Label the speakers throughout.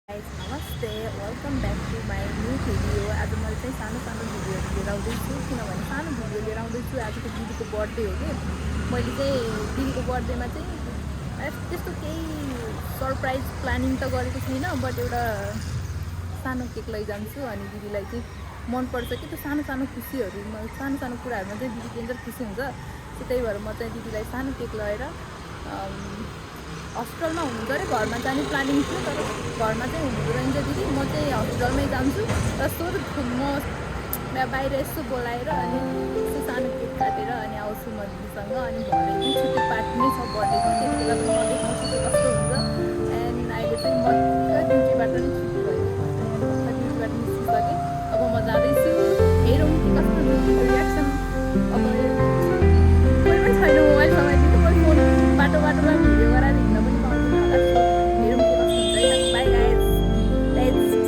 Speaker 1: Guys, नमस्ते welcome back to my new video. आज मैले चाहिँ सानो सानो भिडियोहरू लिएर आउँदैछु, किनभने सानो भिडियो लिएर आउँदैछु। आजको दिदीको बर्थडे हो कि मैले चाहिँ दिदीको बर्थडेमा चाहिँ त्यस्तो केही सरप्राइज प्लानिङ त गरेको छैन, बट एउटा सानो केक लैजान्छु। अनि दिदीलाई चाहिँ मनपर्छ कि त्यो सानो सानो खुसीहरूमा, सानो सानो कुराहरूमा चाहिँ दिदी केही खुसी हुन्छ। त्यही भएर म चाहिँ दिदीलाई सानो केक लगेर हस्पिटलमा हुनुहुन्छ अरे, घरमा जाने प्लानिङ थियो, तर घरमा चाहिँ हुनुहुँदो रहेछ दिदी। म चाहिँ हस्पिटलमै जान्छु र म बाहिर यसो बोलाएर अनि यसो सानो केक काटेर अनि आउँछु म दिदीसँग। अनि भरे चाहिँ छुट्टी पार्टी नै छ बर्थडेको, त्यति बेला पनि म देखाउँछु त्यो कस्तो हुन्छ। एन्ड अहिले चाहिँ म ड्युटीबाट नै छुट्टी भयो, ड्युटीबाट निस्किसकेँ। अब म जाँदैछु, हेरौँ कि कस्तो हुन्छ रियाक्सन। अब कोही पनि छैन मोबाइलसँग, दिदी मैले फोन बाटोमा भिडियो गराएर हिँड्न पनि पाउँदैन होला। हेरौँ के कस्तो हुन्छ है। By guys, let's see.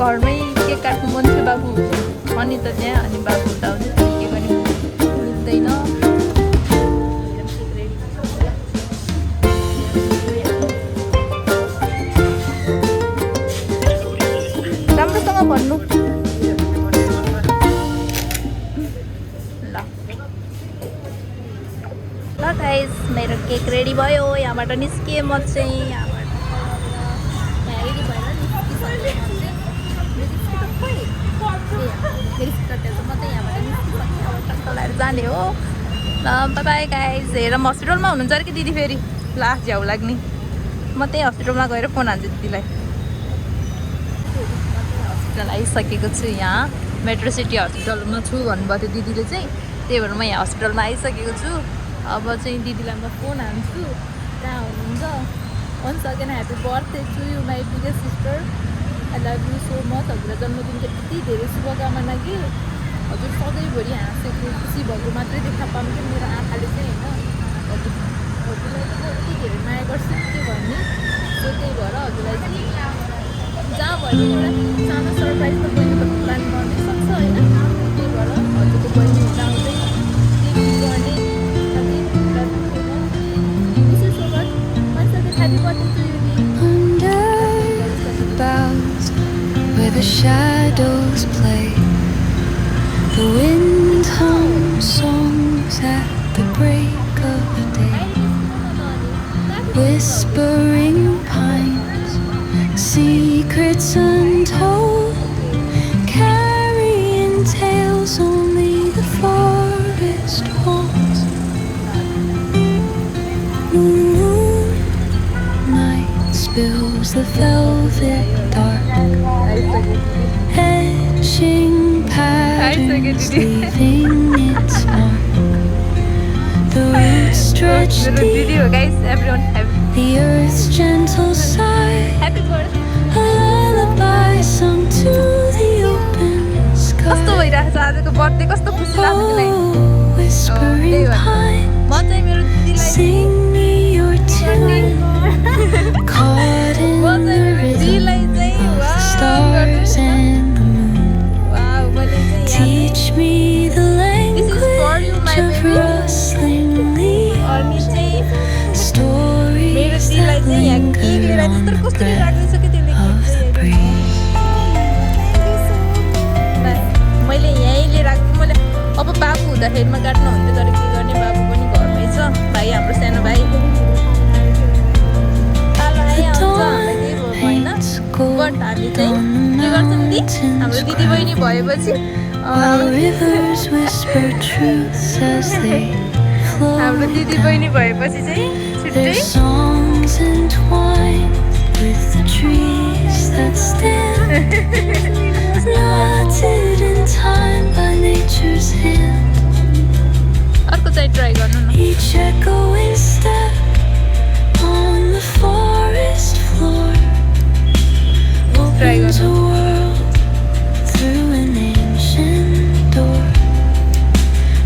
Speaker 1: घरमै केक काट्नु मन थियो बाबु, अनि त त्यहाँ अनि बाबु उता आउँदै के गर्ने मिल्दैन। राम्रोसँग भन्नु ल गाइस, मेरो केक रेडी भयो। यहाँबाट निस्किएँ म चाहिँ, यहाँबाट रेडी भएर निस्किसकेँ म चाहिँ। म चाहिँ यहाँबाट निस्किसकेँ, अब टक्क लगाएर जाने हो। ल बाई गाइस। हेर म हस्पिटलमा हुनुहुन्छ अरे कि दिदी, फेरि ला झ्याउ लाग्ने। म त्यही हस्पिटलमा गएर फोन हाल्छु दिदीलाई। हस्पिटल आइसकेको छु, यहाँ मेट्रो सिटी हस्पिटलमा छु भन्नुभएको थियो दिदीले चाहिँ, त्यही भएर म यहाँ हस्पिटलमा आइसकेको छु। अब चाहिँ दिदीलाई म फोन हाल्छु कहाँ हुनुहुन्छ। once again happy birthday to you my biggest sister. I love you so much. हजुरलाई जन्मदिनको यति धेरै शुभकामना कि हजुर सधैँभरि हाँसेको खुसी भएको मात्रै देखा पाउनु कि मेरो आँखाले चाहिँ होइन हजुरलाई चाहिँ यति धेरै माया गर्छु के भन्ने सो त्यही भएर हजुरलाई चाहिँ जहाँ भयो एउटा सानो सरप्राइज त बहिनीको प्लान गर्नै सक्छ होइन त्यही भएर हजुरको बहिनी हुँदा हुँदै केक गर्ने Happy birthday to you.
Speaker 2: Under the boughs where the shadows play, the wind hums songs at the break of day. Whispering pines, secrets untold, carrying tales only the forest holds. Spills the velvet dark, etching patterns, leaving its mark. The roots stretch deep, the earth's gentle sigh,
Speaker 1: Happy birthday.
Speaker 2: a lullaby sung to the open sky.
Speaker 1: कस्तो भइरहेछ आजको birthday कस्तो खुसी लाग्छ तिमीलाई
Speaker 2: Oh, whispering pines,
Speaker 1: म चाहिँ मेरो दिदीलाई
Speaker 2: sing me your tune. Caught in the rhythm of the stars and the moon.
Speaker 1: Wow मैले चाहिँ
Speaker 2: Teach me the
Speaker 1: This is for you, my
Speaker 2: language of
Speaker 1: baby.
Speaker 2: rustling leaves.
Speaker 1: अनि चाहिँ मेरो
Speaker 2: Stories
Speaker 1: दिदीलाई
Speaker 2: that
Speaker 1: चाहिँ यहाँ
Speaker 2: linger
Speaker 1: केक लिएर
Speaker 2: on
Speaker 1: त्यस्तो
Speaker 2: the
Speaker 1: कस्तो
Speaker 2: breath
Speaker 1: लाग्दैछ कि त्यसले
Speaker 2: of the
Speaker 1: केक
Speaker 2: breeze.
Speaker 1: मैले यहीँ लिएर आएको मैले अब बाबु हुँदाखेरिमा काट्नु हुन्थ्यो तर के गर्ने बाबु पनि घरमै छ भाइ हाम्रो सानो भाइ कालो आइ आउँछ हामीलाई केही भयो होइन बट हामी चाहिँ के गर्छौँ नि हाम्रो दिदी बहिनी भएपछि
Speaker 2: While rivers whisper truths as they flow,
Speaker 1: हाम्रो दिदी बहिनी भएपछि चाहिँ छिट्टै
Speaker 2: their songs entwined with the trees that stand, knotted in time by nature's hand.
Speaker 1: अर्को चाहिँ ट्राई गर्नु न
Speaker 2: Each echoing step on the forest floor opens a world through an ancient door.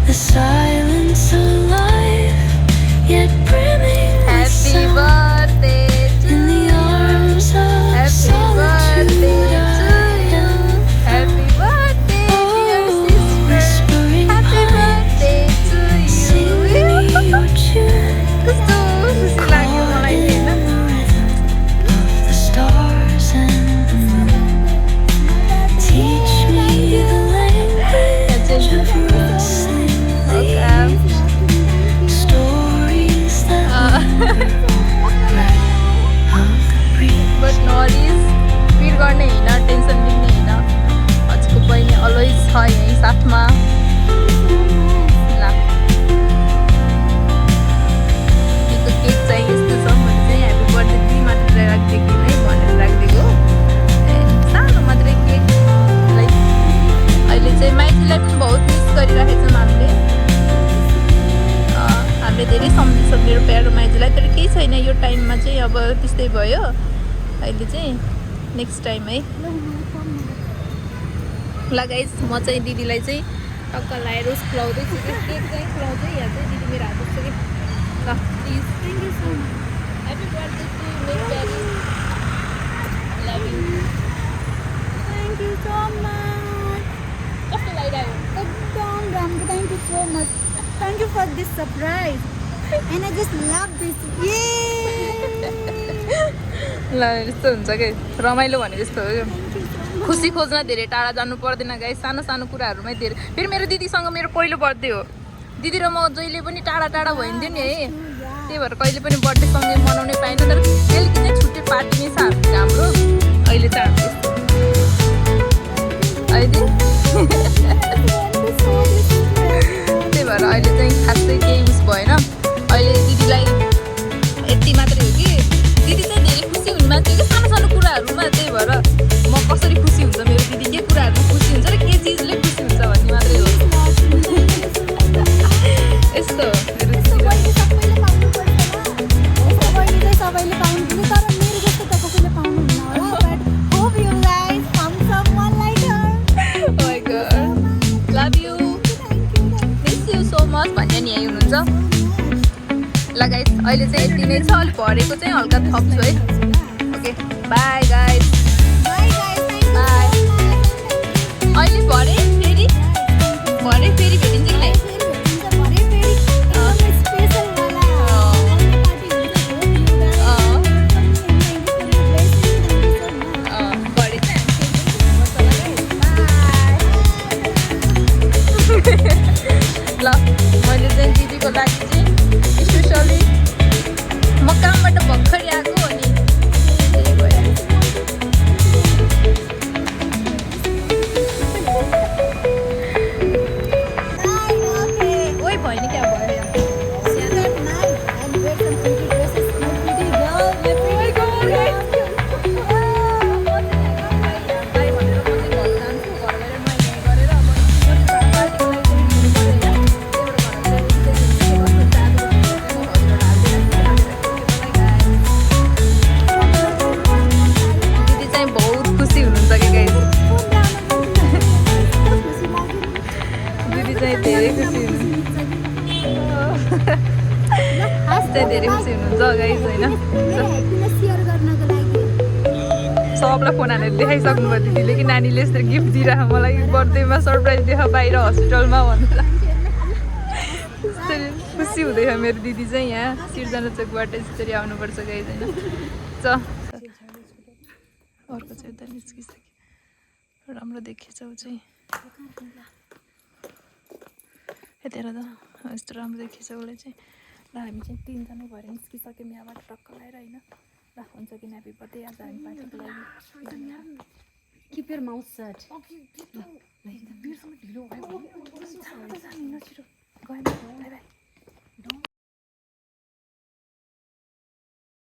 Speaker 2: The silence alive, yet brimming with
Speaker 1: Happy
Speaker 2: sound.
Speaker 1: birthday to
Speaker 2: In the arms of
Speaker 1: Happy
Speaker 2: solitude,
Speaker 1: birthday
Speaker 2: I am.
Speaker 1: Happy birthday dear
Speaker 2: Oh,
Speaker 1: sister
Speaker 2: whispering
Speaker 1: Happy
Speaker 2: pines,
Speaker 1: birthday to
Speaker 2: sing
Speaker 1: you
Speaker 2: me your tune.
Speaker 1: कस्तो खुसी लाग्यो मलाई
Speaker 2: In
Speaker 1: होइन
Speaker 2: the rhythm of the stars and the moon. Teach me the language of rustling leaves. Stories that linger on the breath of the breeze.
Speaker 1: But nourish फिर गर्ने होइन tension लिने होइन हजुरको बहिनी अलवेज छ यहीँ साथमा ला दिदीको केक चाहिँ यस्तो छ भने चाहिँ ह्याप्पी बर्थडे दिदी मात्रै राखिदिएको नै भनेर राखिदिएको ए सानो मात्रै केक लाइक अहिले चाहिँ माइतीलाई पनि बहुत मिस गरिराखेको छौँ हामीले धेरै सम्झिन्छौँ मेरो प्यारो माइतीलाई तर केही छैन यो टाइममा चाहिँ अब त्यस्तै भयो अहिले चाहिँ नेक्स्ट टाइम है ल गाइस म चाहिँ दिदीलाई चाहिँ टक्क लाएर उस खुवाउँदैछु कि केक चाहिँ खुवाउँछु यहाँ चाहिँ दिदी मेरो हात छ कि ल please thank you so much happy birthday to मेरो प्यारी love you thank you so much कस्तो लागिरह्यो
Speaker 3: एकदम राम्रो thank you so much thank you for this surprise and I just love this
Speaker 1: ल यस्तो हुन्छ कि रमाइलो भनेको यस्तो हो क्या खुसी खोज्न धेरै टाढा जानु पर्दैन गाइस सानो सानो कुराहरूमै धेरै फेरि मेरो दिदीसँग मेरो पहिलो बर्थडे हो दिदी र म जहिले पनि टाढा टाढा भइन्थ्यो नि है त्यही भएर कहिले पनि बर्थडे सँगै मनाउनै पाइनँ तर बेलुकी चाहिँ छुट्टै पार्टी नै छ हाम्रो अहिले चाहिँ हाम्रो अहिले त्यही भएर अहिले चाहिँ खासै केही उस भएन अहिले दिदीलाई यति मात्रै हो कि दिदी चाहिँ धेरै खुसी हुने मान्छे कि सानो सानो कुराहरूमा त्यही भएर म कसरी खुसी हुन्छ मेरो दिदी के कुराहरूमा खुसी हुन्छ र के चिजले खुसी हुन्छ भन्ने मात्रै हो यस्तो हो मेरो दिदी।
Speaker 3: सबैले पाउनुपर्छ सबैले
Speaker 1: अहिले चाहिँ यति नै छ अलिक भरेको चाहिँ हल्का थप्छु है okay by guys
Speaker 3: Bye guys. Thank you
Speaker 1: Bye.
Speaker 3: so much.
Speaker 1: अहिले भरे फेरि भेटिन्छ कि नै
Speaker 3: भरे फेरि एकदमै स्पेशल वाला पार्टी हुन्छ
Speaker 1: भरे चाहिँ ल मैले चाहिँ दिदीको लागि चाहिँ स्पेसली म कामबाट भर्खरै आएको अनि त्यही भएर ओइ भयो नि क्या भयो दिदी चाहिँ बहुत खुसी हुनुहुन्छ कि गाइस दिदी चाहिँ धेरै खुसी हुनुहुन्छ चाहिँ धेरै खुसी हुनुहुन्छ गाइस होइन सबलाई फोन हानेर देखाइसक्नु भयो दिदीले कि नानीले यसरी गिफ्ट दिइरह मलाई बर्थडेमा सरप्राइज देख बाहिर हस्पिटलमा भनेर यसरी खुसी हुँदैछ मेरो दिदी चाहिँ यहाँ सिर्जना चोकबाट यसरी आउनुपर्छ गाइस होइन अर्को चाहिँ उता निस्किसक्यो राम्रो देखिएछ ऊ चाहिँ यतिखेर त यस्तो राम्रो देखिएछ उसले चाहिँ र हामी चाहिँ तिनजना भएर निस्किसक्यौँ यहाँबाट टक्क लगाएर होइन ल हुन्छ कि ह्याप्पी बर्थडे आज हामी पार्टीको लागि
Speaker 3: Keep your mouth shut.